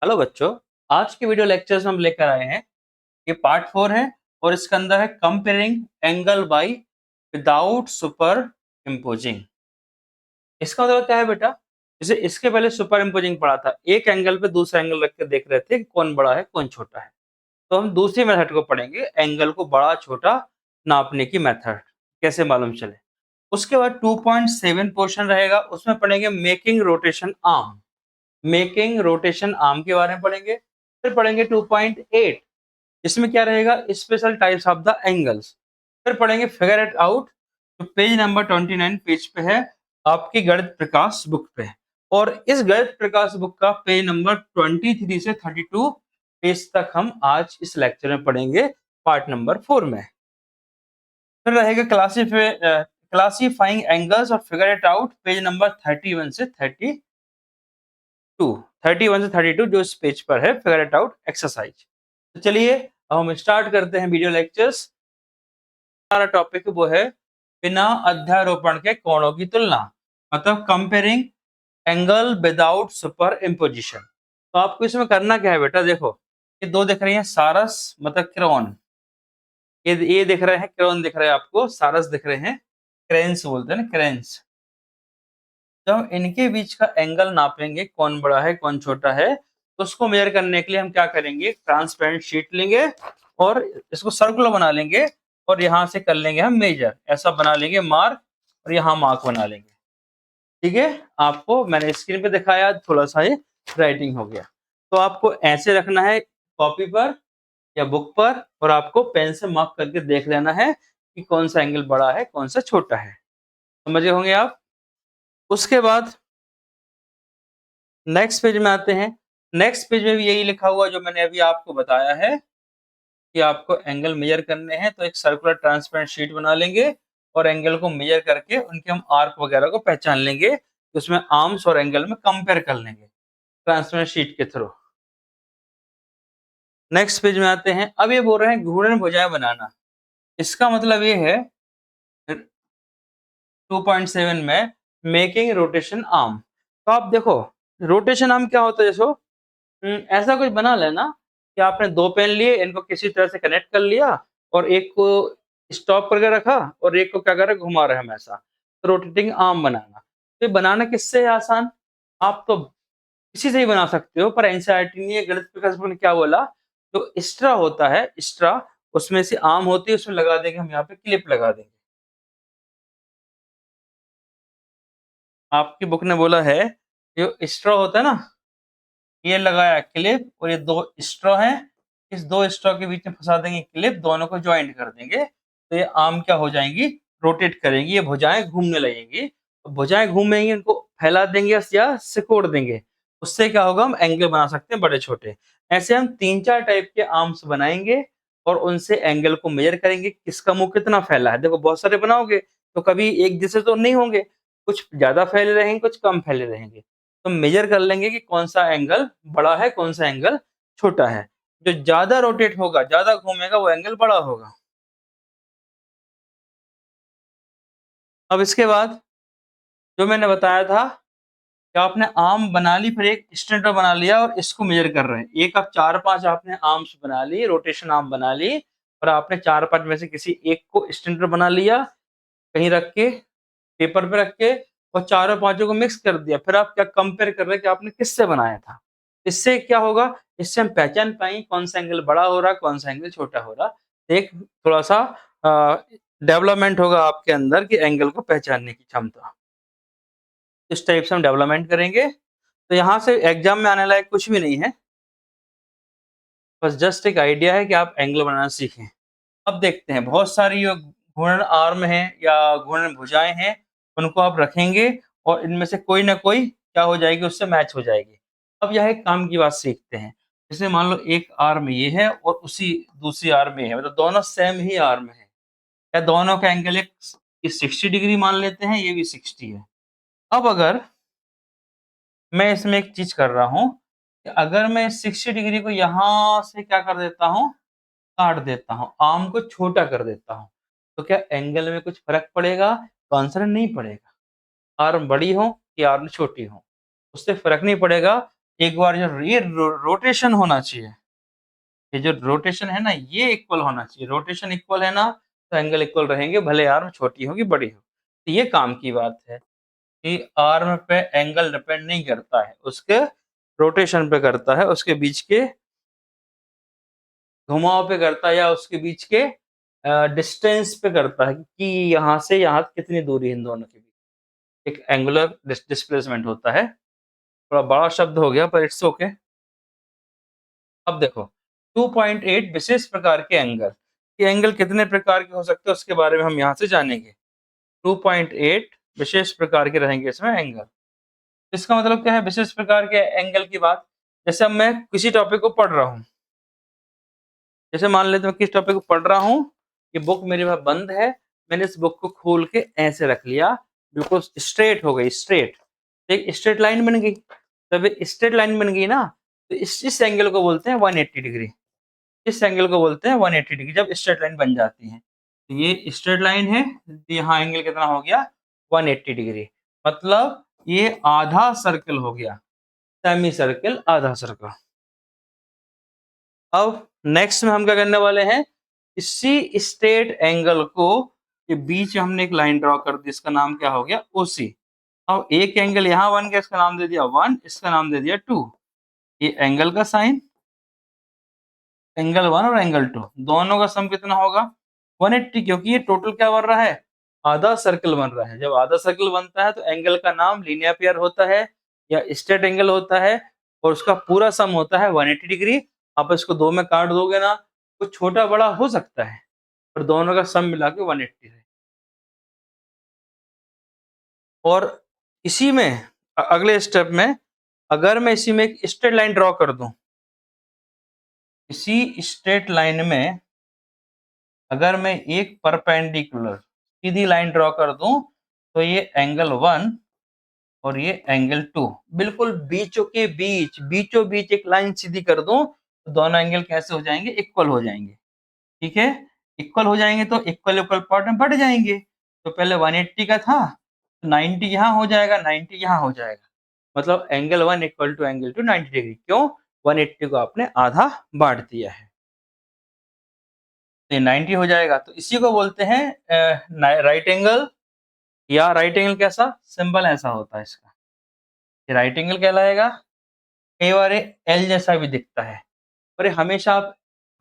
Hello बच्चों। आज के वीडियो लेक्चर्स हम लेकर आए हैं। ये पार्ट 4 है और इसके अंदर है comparing angle by without super imposing. इसका मतलब क्या है बेटा? जैसे इसके पहले सुपर इम्पोजिंग पढ़ा था, एक एंगल पे दूसरा एंगल रख के देख रहे थे कि कौन बड़ा है कौन छोटा है। तो हम दूसरी मेथड को पढ़ेंगे, एंगल को बड़ा छोटा नापने की मेथड, कैसे मालूम चले। उसके बाद 2.7 पोर्शन रहेगा, उसमें पढ़ेंगे making rotation arm. Making rotation arm के बारे में पढ़ेंगे। फिर पढ़ेंगे 2.8, इसमें क्या रहेगा, special types of the angles. फिर पढ़ेंगे फिगर इट आउट, तो पेज नंबर 29 पेज पे है आपकी गणित प्रकाश बुक पे। और इस गणित प्रकाश बुक का पेज नंबर 23 से 32 पेज तक हम आज इस लेक्चर में पढ़ेंगे, पार्ट नंबर 4 में। फिर रहेगा क्लासीफाइंग एंगल्स और figure it out, page number 31 से 32 जो इस पेज पर है, फिगर इट आउट एक्सरसाइज। तो चलिए अब हम स्टार्ट करते हैं वीडियो लेक्चर्स। हमारा टॉपिक वो है बिना अध्यारोपण के कोणों की तुलना, मतलब comparing angle without super imposition. तो आपको इसमें करना क्या है बेटा, देखो ये दो दिख रही हैं, सारस मतलब क्रेन, ये दिख रहे हैं, क्रेन दिख रहे हैं आपको, सारस दिख रहे हैं, क्रेन्स बोलते हैं ना, क्रेन्स। जब इनके बीच का एंगल नापेंगे कौन बड़ा है कौन छोटा है, तो उसको मेजर करने के लिए हम क्या करेंगे, ट्रांसपेरेंट शीट लेंगे और इसको सर्कुलर बना लेंगे और यहाँ से कर लेंगे हम मेजर, ऐसा बना लेंगे मार्क और यहाँ मार्क बना लेंगे। ठीक है, आपको मैंने स्क्रीन पे दिखाया, थोड़ा सा ये राइटिंग हो गया। तो आपको ऐसे रखना है कॉपी पर या बुक पर, और आपको पेन से मार्क करके देख लेना है कि कौन सा एंगल बड़ा है कौन सा छोटा है। समझे होंगे आप। उसके बाद नेक्स्ट पेज में आते हैं। नेक्स्ट पेज में भी यही लिखा हुआ जो मैंने अभी आपको बताया है कि आपको एंगल मेजर करने हैं, तो एक सर्कुलर ट्रांसपेरेंट शीट बना लेंगे और एंगल को मेजर करके उनके हम आर्क वगैरह को पहचान लेंगे, उसमें आर्म्स और एंगल में कंपेयर कर लेंगे ट्रांसपेरेंट शीट के थ्रू। नेक्स्ट पेज में आते हैं। अब ये बोल रहे हैं घूर्णन भुजाएं बनाना। इसका मतलब ये है 2.7 में मेकिंग रोटेशन आर्म। तो आप देखो रोटेशन आर्म क्या होता है, जैसो ऐसा कुछ बना लेना कि आपने दो पेन लिए, इनको किसी तरह से कनेक्ट कर लिया और एक को स्टॉप करके रखा और एक को क्या कर रहे हैं, घुमा रहे हैं हमेशा। तो रोटेटिंग आर्म बनाना, तो ये बनाना किससे है आसान, आप तो किसी से ही बना सकते हो, पर एनसीईआरटी ने गणित प्रकाश बुक ने क्या बोला, जो स्ट्रा होता है, स्ट्रा उसमें से आर्म होती है, उसमें लगा देंगे हम, यहाँ पे क्लिप लगा देंगे। आपकी बुक ने बोला है जो स्ट्रॉ होता है ना, ये लगाया क्लिप और ये दो स्ट्रॉ है, इस दो स्ट्रॉ के बीच में फंसा देंगे क्लिप, दोनों को ज्वाइंट कर देंगे, तो ये आर्म क्या हो जाएंगी, रोटेट करेंगी, ये भुजाएं घूमने लगेंगी। तो भुजाएं घूमेंगी, उनको फैला देंगे या सिकोड़ देंगे, उससे क्या होगा, हम एंगल बना सकते हैं बड़े छोटे। ऐसे हम 3-4 टाइप के आर्म्स बनाएंगे और उनसे एंगल को मेजर करेंगे, किसका मुंह कितना फैला है। देखो बहुत सारे बनाओगे तो कभी एक जैसे तो नहीं होंगे, कुछ ज्यादा फैले रहेंगे कुछ कम फैले रहेंगे। तो मेजर कर लेंगे कि कौन सा एंगल बड़ा है कौन सा एंगल छोटा है। जो ज्यादा रोटेट होगा ज्यादा घूमेगा वो एंगल बड़ा होगा। अब इसके बाद जो मैंने बताया था कि आपने आर्म बना ली, फिर एक स्टेंटर बना लिया और इसको मेजर कर रहे हैं, एक आप 4-5 आपने आर्म्स बना ली, रोटेशन आर्म बना ली, और आपने 4-5 में से किसी एक को स्टेंटर बना लिया, कहीं रख के पेपर पे रख के, और चारों पांचों को मिक्स कर दिया। फिर आप क्या कंपेयर कर रहे हैं कि आपने किससे बनाया था। इससे क्या होगा, इससे हम पहचान पाएंगे कौन सा एंगल बड़ा हो रहा है कौन सा एंगल छोटा हो रहा। एक थोड़ा सा डेवलपमेंट होगा आपके अंदर कि एंगल को पहचानने की क्षमता, इस टाइप से हम डेवलपमेंट करेंगे। तो यहाँ से एग्जाम में आने लायक कुछ भी नहीं है, बस जस्ट एक आइडिया है कि आप एंगल बनाना सीखें। अब देखते हैं, बहुत सारी जो घूर्णन आर्म है या घूर्णन भुजाएं हैं, उनको आप रखेंगे और इनमें से कोई ना कोई क्या हो जाएगी, उससे मैच हो जाएगी। अब यह एक काम की बात सीखते हैं। जैसे मान लो एक आर्म ये है और उसी दूसरी आर्म ये है, मतलब दोनों सेम ही आर्म है, या दोनों का एंगल एक 60 डिग्री मान लेते हैं, ये भी 60 है। अब अगर मैं इसमें एक चीज कर रहा हूँ कि अगर मैं 60 डिग्री को यहाँ से क्या कर देता हूँ, काट देता हूँ, आर्म को छोटा कर देता हूँ, तो क्या एंगल में कुछ फर्क पड़ेगा? तो आंसर नहीं पड़ेगा। आर्म बड़ी हो कि आर्म छोटी हो, उससे फर्क नहीं पड़ेगा। एक बार जो ये रोटेशन होना चाहिए, ये जो रोटेशन है ना ये इक्वल होना चाहिए। रोटेशन इक्वल है ना तो एंगल इक्वल रहेंगे, भले आर्म छोटी हो कि बड़ी हो। तो ये काम की बात है कि आर्म पे एंगल डिपेंड नहीं करता है, उसके रोटेशन पे करता है, उसके बीच के घुमाव पे करता है, या उसके बीच के डिस्टेंस पे करता है कि यहाँ से यहाँ कितनी दूरी है इन दोनों के बीच। एक एंगुलर डिस्प्लेसमेंट होता है। थोड़ा बड़ा शब्द हो गया पर इट्स ओके। अब देखो 2.8 विशेष प्रकार के एंगल। ये एंगल कितने प्रकार के हो सकते हैं उसके बारे में हम यहाँ से जानेंगे। 2.8 विशेष प्रकार के रहेंगे इसमें एंगल। इसका मतलब क्या है विशेष प्रकार के एंगल की बात? जैसे अब मैं किसी टॉपिक को पढ़ रहा हूँ, जैसे मान लेते मैं किस टॉपिक को पढ़ रहा हूँ, ये बुक मेरे पास बंद है, मैंने इस बुक को खोल के ऐसे रख लिया, बिल्कुल स्ट्रेट हो गई, स्ट्रेट, एक स्ट्रेट लाइन बन गई। जब स्ट्रेट लाइन बन गई ना तो इस एंगल को बोलते हैं 180 डिग्री। इस एंगल को बोलते हैं 180 डिग्री जब स्ट्रेट लाइन बन जाती है। तो ये स्ट्रेट लाइन है, यहाँ एंगल कितना हो गया 180 डिग्री, मतलब ये आधा सर्कल हो गया, सेमी सर्कल आधा सर्कल। अब नेक्स्ट में हम क्या करने वाले हैं, इसी स्ट्रेट एंगल को के बीच हमने एक लाइन ड्रॉ कर दी, इसका नाम क्या हो गया ओसी। अब एक एंगल यहाँ बन गया, इसका नाम दे दिया 1, इसका नाम दे दिया 2। ये एंगल का साइन, एंगल 1 और एंगल 2 दोनों का सम कितना होगा 180, क्योंकि ये टोटल क्या बन रहा है आधा सर्कल बन रहा है। जब आधा सर्कल बनता है तो एंगल का नाम लीनियर पेयर होता है या स्ट्रेट एंगल होता है, और उसका पूरा सम होता है 180 डिग्री। आप इसको दो में काट दोगे ना, कुछ छोटा बड़ा हो सकता है पर दोनों का सम मिला के 180 है। और इसी में अगले स्टेप में अगर मैं इसी में एक स्ट्रेट लाइन ड्रॉ कर दूं, इसी स्ट्रेट लाइन में अगर मैं एक परपेंडिकुलर सीधी लाइन ड्रॉ कर दूं तो ये एंगल 1 और ये एंगल 2 बिल्कुल बीचों के बीच, बीचों बीच एक लाइन सीधी कर दूं तो दोनों एंगल कैसे हो जाएंगे इक्वल हो जाएंगे। ठीक है, इक्वल हो जाएंगे तो इक्वल इक्वल पार्ट में बढ़ जाएंगे। तो पहले 180 का था, 90 यहाँ हो जाएगा, 90 यहाँ हो जाएगा, मतलब angle 1 equal to angle 2 90 degree. क्यों 180 को आपने आधा बांट दिया है, तो ये 90 हो जाएगा। तो इसी को बोलते हैं राइट एंगल, या राइट एंगल कैसा सिंबल ऐसा होता है इसका, ये राइट एंगल कहलाएगा। कई बार एल जैसा भी दिखता है, पर ये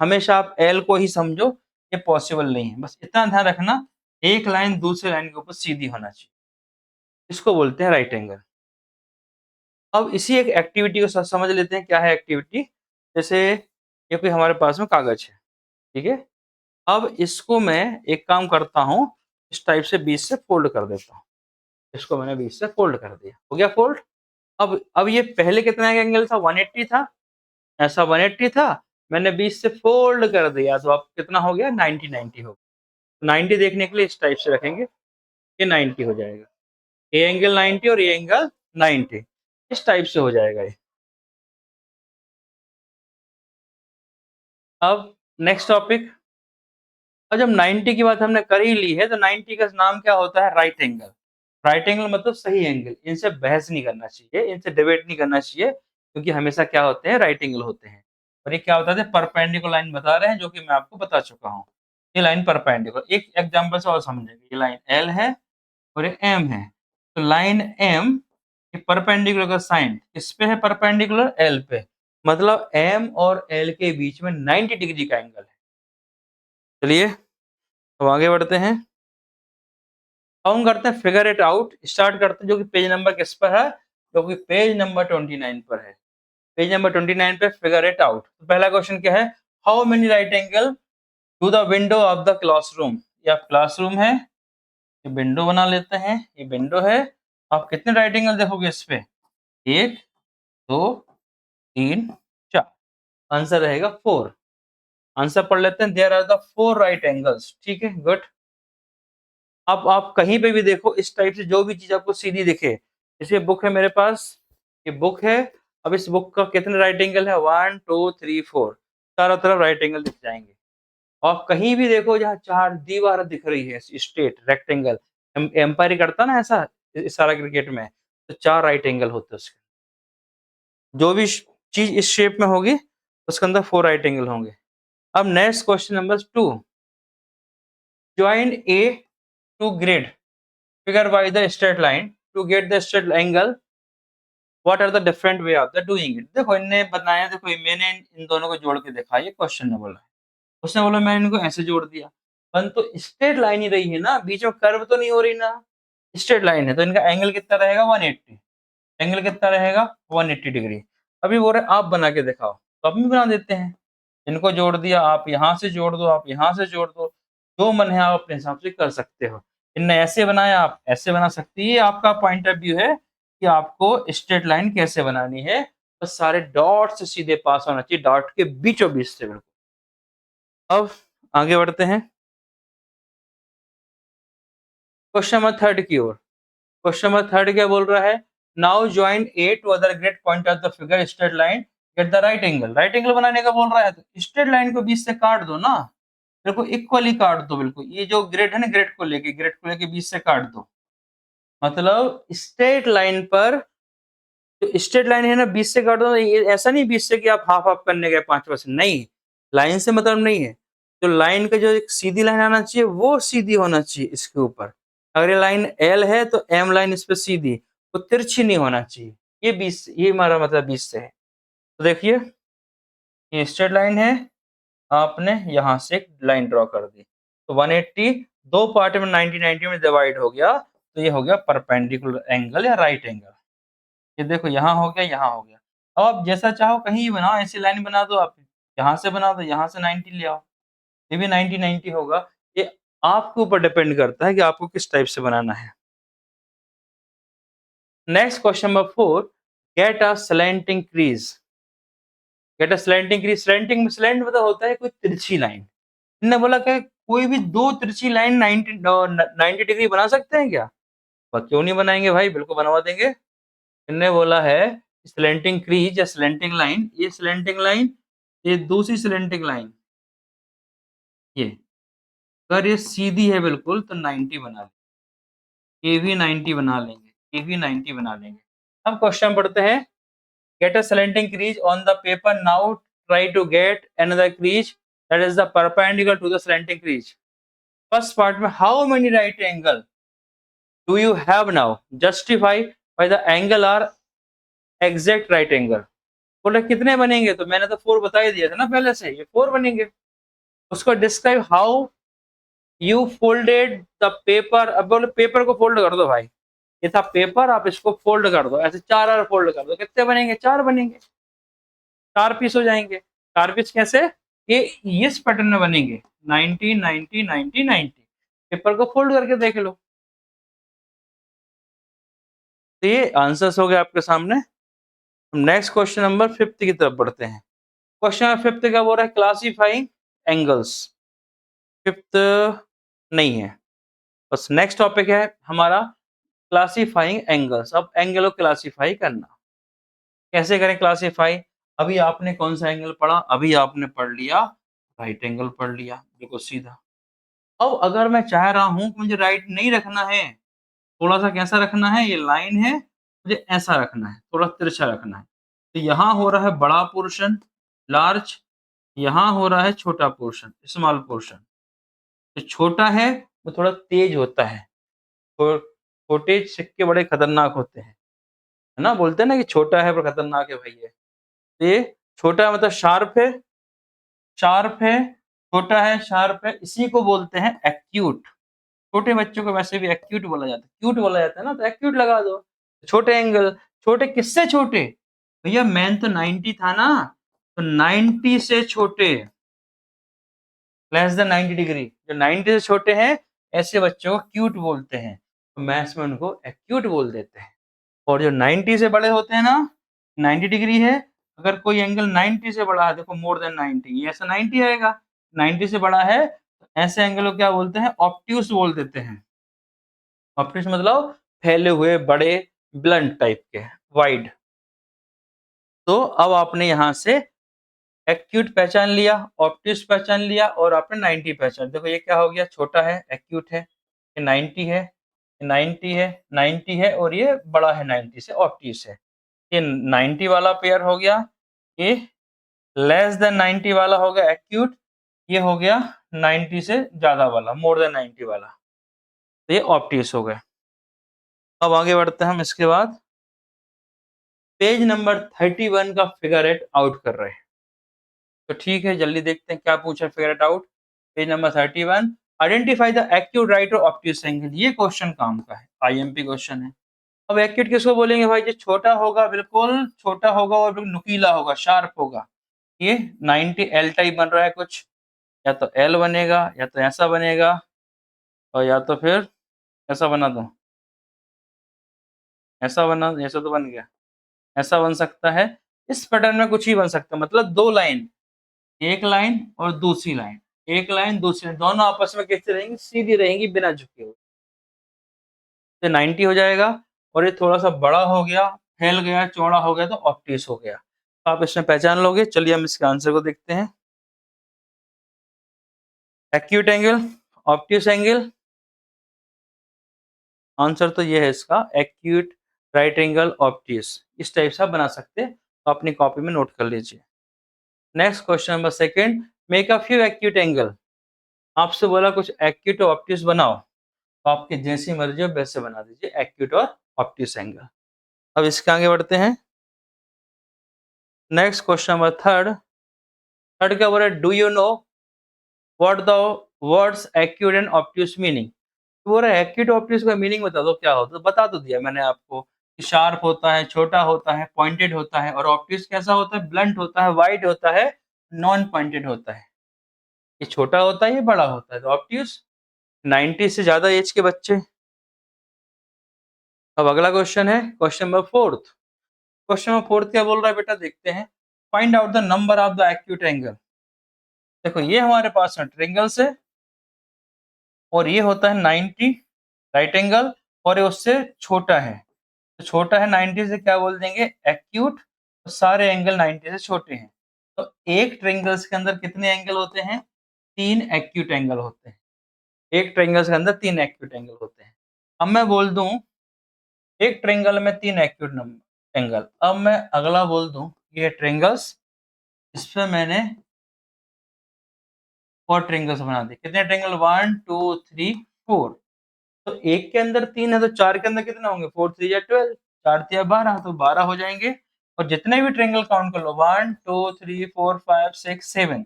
हमेशा आप एल को ही समझो, ये पॉसिबल नहीं है। बस इतना ध्यान रखना एक लाइन दूसरे लाइन के ऊपर सीधी होना चाहिए, इसको बोलते हैं राइट एंगल। अब इसी एक एक्टिविटी को समझ लेते हैं क्या है एक्टिविटी। जैसे ये कोई हमारे पास में कागज है, ठीक है, अब इसको मैं एक काम करता हूँ, इस टाइप से बीच से फोल्ड कर देता हूँ। इसको मैंने बीच से फोल्ड कर दिया, हो गया फोल्ड। अब ये पहले कितना एंगल था 180 था, ऐसा 180 था, मैंने बीच से फोल्ड कर दिया तो अब कितना हो गया 90 90 हो गया। 90 देखने के लिए इस टाइप से रखेंगे, ये 90 हो जाएगा, ये एंगल 90 और ये एंगल 90, इस टाइप से हो जाएगा ये। अब नेक्स्ट टॉपिक, और जब 90 की बात हमने कर ही ली है तो 90 का नाम क्या होता है राइट एंगल। राइट एंगल मतलब सही एंगल, इनसे बहस नहीं करना चाहिए, इनसे डिबेट नहीं करना चाहिए, क्योंकि हमेशा क्या होते हैं राइट एंगल होते हैं। और ये क्या होता है परपेंडिकुलर लाइन बता रहे हैं, जो कि मैं आपको बता चुका हूँ। ये लाइन परपेंडिकुलर, एक एग्जांपल से और समझेंगे। ये लाइन एल है और ये एम है, तो लाइन एम ये परपेंडिकुलर का साइन किस पे है परपेंडिकुलर एल पे, मतलब एम और एल के बीच में 90 डिग्री का एंगल है। चलिए अब आगे बढ़ते हैं। अब हम करते हैं फिगर इट आउट, स्टार्ट करते हैं, जो कि पेज नंबर किस पर है, जो कि पेज नंबर 29 पर है। पेज नंबर 29 पे फिगर इट आउट। तो पहला क्वेश्चन क्या है, how many right angle to the window of the classroom. ये आप क्लासरूम है, ये विंडो बना लेते हैं, ये विंडो है, आप कितने राइट एंगल देखोगे इस पे, एक दो तीन चार, आंसर रहेगा 4। आंसर पढ़ लेते हैं, there are the 4 right angles. ठीक है गुड। अब आप कहीं पे भी देखो इस टाइप से जो भी चीज आपको सीधी दिखे, जैसे बुक है मेरे पास, ये बुक है, अब इस बुक का कितने राइट एंगल है 1 2 3 4, चारों तरफ राइट एंगल दिख जाएंगे। और कहीं भी देखो जहाँ चार दीवार दिख रही है स्ट्रेट रेक्टेंगल, एम्पायर करता ना ऐसा इशारा क्रिकेट में, तो 4 राइट एंगल होते हैं उसके। जो भी चीज इस शेप में होगी उसके अंदर 4 राइट एंगल होंगे। अब next question number 2, join a two grid figure by the straight line to get the straight angle, what are the different way of the doing it. देखो इनने बताया, देखो मैंने इन दोनों को जोड़ के देखा, ये क्वेश्चन ने बोला है, उसने बोला मैंने इनको ऐसे जोड़ दिया, बन तो स्ट्रेट लाइन ही रही है ना, बीच में कर्व तो नहीं हो रही ना, स्ट्रेट लाइन है, तो इनका एंगल कितना रहेगा 180, एंगल कितना रहेगा 180 डिग्री। अभी बोल रहे आप बना के दिखाओ, तो हम भी बना देते हैं, इनको जोड़ दिया, आप यहाँ से जोड़ दो, आप यहाँ से जोड़ दो, जो मन है आप अपने हिसाब से कर सकते हो। इनने ऐसे बनाया, आप ऐसे बना सकती है, ये आपका पॉइंट ऑफ व्यू है कि आपको स्ट्रेट लाइन कैसे बनानी है, बस सारे डॉट से सीधे पास होना चाहिए, डॉट के बीचों बीच से बिल्कुल। अब आगे बढ़ते हैं क्वेश्चन नंबर 3 की ओर। क्वेश्चन नंबर 3 क्या बोल रहा है, now join a two other great point of the figure straight line get the right angle. Right angle बनाने का बोल रहा है, तो स्ट्रेट लाइन को बीच से काट दो ना, बिल्कुल इक्वली काट दो, बिल्कुल ये जो ग्रेड है ना, ग्रेड को लेके बीच से काट दो, मतलब स्ट्रेट लाइन पर जो स्ट्रेट लाइन है ना बीच से काट दो, ये ऐसा नहीं बीच से कि आप हाफ हाफ करने गए 5%, नहीं, लाइन से मतलब नहीं है, जो लाइन का जो एक सीधी लाइन आना चाहिए वो सीधी होना चाहिए इसके ऊपर, अगर ये लाइन एल है तो एम लाइन इस पे सीधी, वो तिरछी नहीं होना चाहिए, ये बीच, ये हमारा मतलब बीच से है। तो देखिए ये स्ट्रेट लाइन है, आपने यहाँ से एक लाइन ड्रॉ कर दी, तो 180 दो पार्ट में 90 में डिवाइड हो गया, तो ये हो गया परपेंडिकुलर एंगल या राइट एंगल। ये देखो यहाँ हो गया, यहाँ हो गया। अब आप जैसा चाहो कहीं भी बनाओ, ऐसी लाइन बना दो, आप यहाँ से बना दो, यहाँ से 90 ले आओ, ये भी 90 होगा। ये आपके ऊपर डिपेंड करता है कि आपको किस टाइप से बनाना है। Next question number 4, gate a slanting crease. Gate a slanting crease, slanting में स्लैंट मतलब होता है कोई तिरछी लाइन। इन्होंने बोला क्या कोई भी दो तिरछी लाइन 90 डिग्री बना सकते हैं क्या? क्यों नहीं बनाएंगे भाई, बिल्कुल बनवा देंगे। इनने बोला है स्लैंटिंग क्रीज या स्लैंटिंग लाइन, ये स्लैंटिंग लाइन, ये दूसरी स्लैंटिंग लाइन, ये अगर ये सीधी है बिल्कुल तो 90 बना लेंगे, ये भी 90 बना लेंगे, ये भी 90 बना लेंगे। अब क्वेश्चन पढ़ते हैं, get a slanting crease on the paper, now try to get another crease that is the perpendicular to the slanting crease. First part में how many right angle do you have now justify by the angle are exact right angle। बोले कितने बनेंगे, तो मैंने तो 4 बता ही दिया था ना पहले से, ये 4 बनेंगे। उसको describe how you folded the paper, अब बोले पेपर को फोल्ड कर दो भाई, ये था पेपर, आप इसको फोल्ड कर दो, ऐसे 4 बार फोल्ड कर दो, कितने बनेंगे, 4 बनेंगे, 4 पीस हो जाएंगे। 4 पीस कैसे, ये इस पैटर्न में बनेंगे 90 90 90 90। पेपर को फोल्ड करके देख लो, तो ये आंसर्स हो गए आपके सामने। नेक्स्ट क्वेश्चन नंबर 5 की तरफ बढ़ते हैं। क्वेश्चन नंबर 5 क्या बोल रहा है, क्लासिफाइंग एंगल्स। 5 नहीं है, बस नेक्स्ट टॉपिक है हमारा क्लासिफाइंग एंगल्स। अब एंगल को क्लासिफाई करना, कैसे करें क्लासिफाई। अभी आपने कौन सा एंगल पढ़ा, अभी आपने पढ़ लिया राइट एंगल पढ़ लिया, बिल्कुल सीधा। अब अगर मैं चाह रहा हूं कि मुझे राइट नहीं रखना है, थोड़ा सा कैसा रखना है, ये लाइन है, मुझे ऐसा रखना है, थोड़ा तिरछा रखना है, तो यहाँ हो रहा है बड़ा पोर्शन लार्ज, यहाँ हो रहा है छोटा पोर्शन स्मॉल पोर्शन। जो छोटा है वो थोड़ा तेज होता है, और छोटे सिक्के बड़े खतरनाक होते हैं, है ना, बोलते हैं ना कि छोटा है पर खतरनाक है भैया। तो ये छोटा मतलब शार्प है, शार्प है, छोटा है शार्प है, इसी को बोलते हैं एक्यूट। छोटे बच्चों को वैसे भी एक्यूट बोला जाता है, क्यूट बोला जाता है ना, तो एक्यूट लगा दो। छोटे एंगल, छोटे किससे छोटे, भैया मैन तो 90 था ना, तो 90 से छोटे, लेस देन 90 डिग्री, जो 90 से छोटे हैं ऐसे बच्चों को क्यूट बोलते हैं, तो मैथ्स में उनको एक्यूट बोल देते हैं। और जो 90 से बड़े होते हैं ना, 90 डिग्री है, अगर कोई एंगल 90 से बड़ा है, देखो मोर देन 90, ये ऐसा 90 आएगा, 90 से बड़ा है, तो ऐसे एंगल को क्या बोलते हैं, ऑब्ट्यूस बोल देते हैं। ऑब्ट्यूस मतलब फैले हुए, बड़े, ब्लंट टाइप के, वाइड। तो अब आपने यहाँ से एक्यूट पहचान लिया, ऑब्ट्यूस पहचान लिया, और आपने 90 पहचान, देखो ये क्या हो गया, छोटा है एक्यूट है, ये 90 है, 90 है, 90 है, और ये बड़ा है 90 से ऑब्ट्यूस है। ये 90 वाला पेयर हो गया, ये लेस देन 90 वाला हो गया एक्यूट, ये हो गया 90 से ज्यादा वाला, मोर देन 90 वाला, तो ये ऑप्टिस हो गए। अब आगे बढ़ते हैं हम, इसके बाद पेज नंबर 31 का फिगर इट आउट कर रहे हैं। तो ठीक है, जल्दी देखते हैं क्या पूछा figure it out. Page number 31, identify the acute right और ऑप्टिस एंगल। ये क्वेश्चन काम का है, आईएमपी क्वेश्चन है। अब एक्यूट किसको बोलेंगे भाई, जो छोटा होगा, बिल्कुल छोटा होगा और बिल्कुल नुकीला होगा, शार्प होगा। ये 90 एल टाइप बन रहा है कुछ, या तो एल बनेगा या तो ऐसा बनेगा, और या तो फिर ऐसा बना दो, ऐसा बना, ऐसा तो बन गया, ऐसा बन सकता है। इस पैटर्न में कुछ ही बन सकता है, मतलब दो लाइन, एक लाइन और दूसरी लाइन, एक लाइन दूसरी लाइन, दोनों आपस में कैसे रहेंगी, सीधी रहेंगी बिना झुके हुए। तो 90 हो जाएगा, और ये थोड़ा सा बड़ा हो गया, फैल गया, चौड़ा हो गया, तो ऑप्टिस हो गया। तो आप इसमें पहचान लोगे। चलिए हम इसके आंसर को देखते हैं। Acute angle, obtuse angle, answer तो ये है इसका, एक्यूट राइट एंगल ऑप्टिस। इस टाइप से आप बना सकते हैं, तो अपनी कॉपी में नोट कर लीजिए। Next question number second, make a few acute angle. आपसे बोला कुछ एक्यूट और ऑप्टिस बनाओ, तो आपकी जैसी मर्जी हो वैसे बना दीजिए एक्यूट और ऑप्टिस एंगल। अब इसके आगे बढ़ते हैं। Next question number third, third क्या बोल रहा है, do you know what the words acute and obtuse meaning. बोल रहा है एक्यूट ऑप्टिस का मीनिंग बता दो क्या होता है। बता तो दिया मैंने आपको कि शार्प होता है, छोटा होता है, पॉइंटेड होता है, और ऑप्टिस कैसा होता है, ब्लंट होता है, वाइड होता है, नॉन पॉइंटेड होता है। ये छोटा होता है, ये बड़ा होता है। तो ऑप्टिस 90 से ज्यादा एज के बच्चे। अब अगला क्वेश्चन है question number fourth. Question number fourth क्या बोल रहा है बेटा, देखते हैं। Find out the number of the acute angle. देखो ये हमारे पास में ट्रायंगल्स है, और ये होता है 90 राइट एंगल, और ये उससे छोटा है। तो छोटा है 90 से, क्या बोल देंगे, एक्यूट। तो सारे एंगल 90 से छोटे हैं। तो एक ट्रायंगल्स के अंदर कितने एंगल होते हैं, 3 एक्यूट एंगल होते हैं। एक ट्रायंगल्स के अंदर 3 एक्यूट एंगल होते हैं। अब मैं बोल दूं एक ट्रायंगल में 3 एक्यूट एंगल। अब मैं अगला बोल दूं ये ट्रायंगल्स, इस पे मैंने 4 ट्रायंगल्स बना दिए। कितने ट्रायंगल, 1 2 3 4। तो एक के अंदर 3 है, तो 4 के अंदर कितने होंगे, 4 3 या 12, 4 3 12, तो 12 हो जाएंगे। और जितने भी ट्रायंगल काउंट कर लो, 1 2 3 4 5 6 7,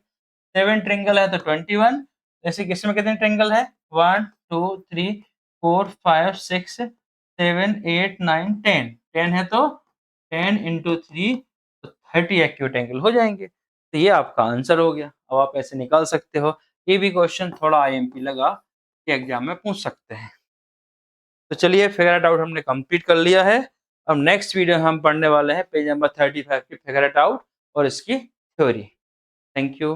7 ट्रायंगल है तो 21। ऐसे इसमें कितने ट्रायंगल है, 1 2 3 4 5 6 7 8 9 10, 10 है तो 10 इंटू 3, तो 30 एक्यूट एंगल हो जाएंगे। तो ये आपका आंसर हो गया। अब आप ऐसे निकाल सकते हो। ये भी क्वेश्चन थोड़ा आईएमपी लगा कि एग्जाम में पूछ सकते हैं। तो चलिए फिगर इट आउट हमने कंप्लीट कर लिया है। अब नेक्स्ट वीडियो हम पढ़ने वाले हैं पेज नंबर 35 की फिगर इट आउट और इसकी थ्योरी। Thank you.